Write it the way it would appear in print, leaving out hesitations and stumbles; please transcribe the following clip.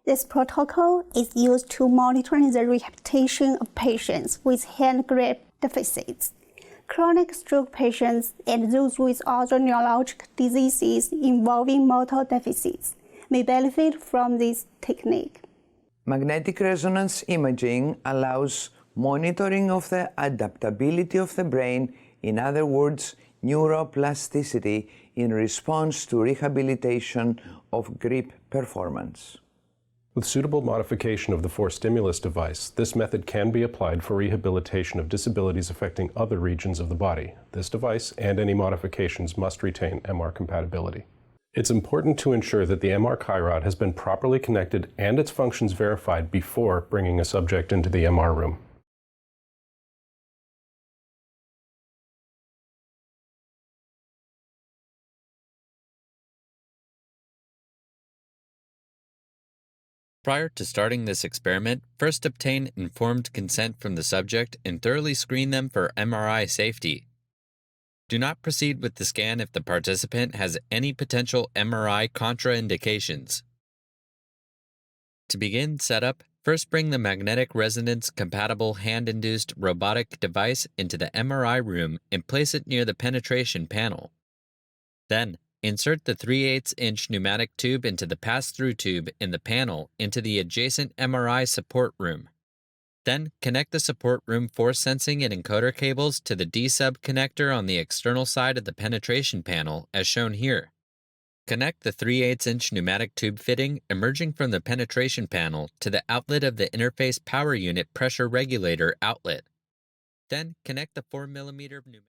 This protocol is used to monitor the rehabilitation of patients with hand grip deficits. Chronic stroke patients and those with other neurological diseases involving motor deficits may benefit from this technique. Magnetic resonance imaging allows monitoring of the adaptability of the brain, in other words, neuroplasticity, in response to rehabilitation of grip performance. With suitable modification of the force stimulus device, this method can be applied for rehabilitation of disabilities affecting other regions of the body. This device and any modifications must retain MR compatibility. It's important to ensure that the MR CHIROD has been properly connected and its functions verified before bringing a subject into the MR room. Prior to starting this experiment, first obtain informed consent from the subject and thoroughly screen them for MRI safety. Do not proceed with the scan if the participant has any potential MRI contraindications. To begin setup, first bring the magnetic resonance compatible hand-induced robotic device into the MRI room and place it near the penetration panel. Then, insert the 3/8-inch pneumatic tube into the pass-through tube in the panel into the adjacent MRI support room. Then, connect the support room force sensing and encoder cables to the D-sub connector on the external side of the penetration panel, as shown here. Connect the 3/8-inch pneumatic tube fitting emerging from the penetration panel to the outlet of the interface power unit pressure regulator outlet. Then, connect the 4mm pneumatic